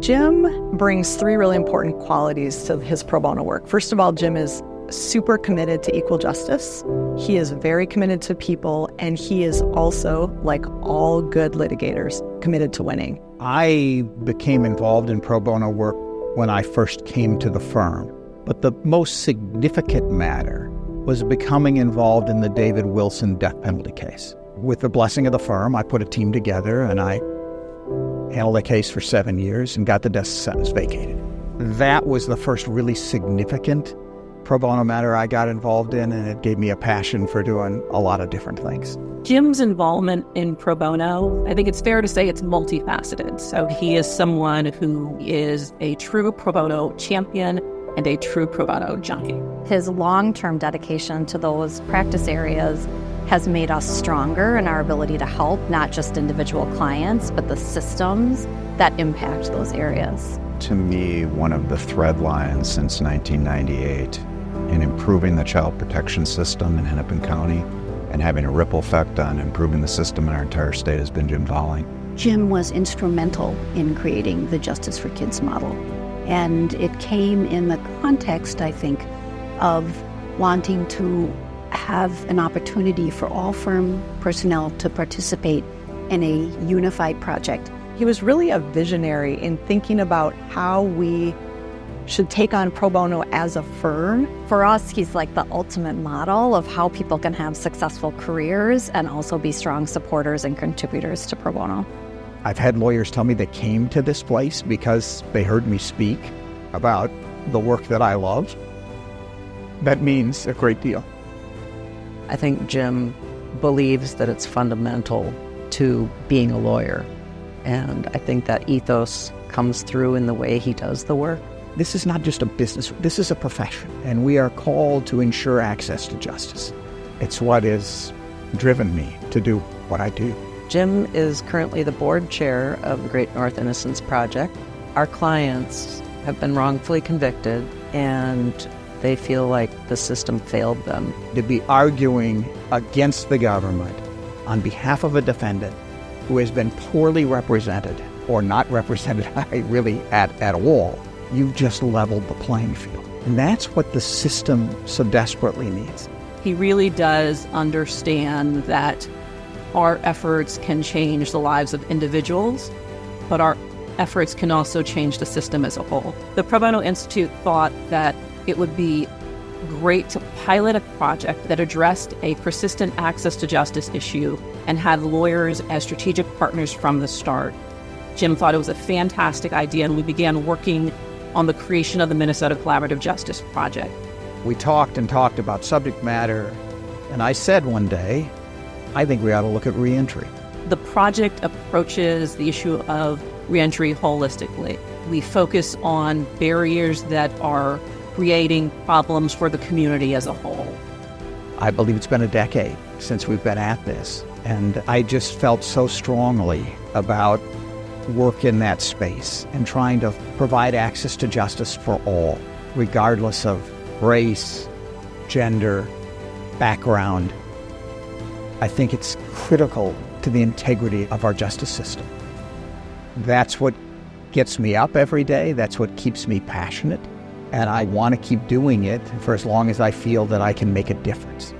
Jim brings three really important qualities to his pro bono work. First of all, Jim is super committed to equal justice. He is very committed to people, and he is also, like all good litigators, committed to winning. I became involved in pro bono work when I first came to the firm, but the most significant matter was becoming involved in the David Wilson death penalty case. With the blessing of the firm, I put a team together and I handled the case for 7 years and got the death sentence vacated. That was the first really significant pro bono matter I got involved in, and it gave me a passion for doing a lot of different things. Jim's involvement in pro bono, I think it's fair to say it's multifaceted. So he is someone who is a true pro bono champion and a true pro bono junkie. His long-term dedication to those practice areas has made us stronger in our ability to help not just individual clients, but the systems that impact those areas. To me, one of the thread lines since 1998 in improving the child protection system in Hennepin County and having a ripple effect on improving the system in our entire state has been Jim Volling. Jim was instrumental in creating the Justice for Kids model. And it came in the context, I think, of wanting to have an opportunity for all firm personnel to participate in a unified project. He was really a visionary in thinking about how we should take on pro bono as a firm. For us, he's like the ultimate model of how people can have successful careers and also be strong supporters and contributors to pro bono. I've had lawyers tell me they came to this place because they heard me speak about the work that I love. That means a great deal. I think Jim believes that it's fundamental to being a lawyer. And I think that ethos comes through in the way he does the work. This is not just a business, this is a profession, and we are called to ensure access to justice. It's what has driven me to do what I do. Jim is currently the board chair of the Great North Innocence Project. Our clients have been wrongfully convicted, and they feel like the system failed them. To be arguing against the government on behalf of a defendant who has been poorly represented or not represented really at all, you've just leveled the playing field. And that's what the system so desperately needs. He really does understand that our efforts can change the lives of individuals, but our efforts can also change the system as a whole. The Pro Bono Institute thought that it would be great to pilot a project that addressed a persistent access to justice issue and had lawyers as strategic partners from the start. Jim thought it was a fantastic idea, and we began working on the creation of the Minnesota Collaborative Justice Project. We talked and talked about subject matter, and I said one day, I think we ought to look at reentry. The project approaches the issue of reentry holistically. We focus on barriers that are creating problems for the community as a whole. I believe it's been a decade since we've been at this, and I just felt so strongly about work in that space and trying to provide access to justice for all, regardless of race, gender, background. I think it's critical to the integrity of our justice system. That's what gets me up every day. That's what keeps me passionate. And I want to keep doing it for as long as I feel that I can make a difference.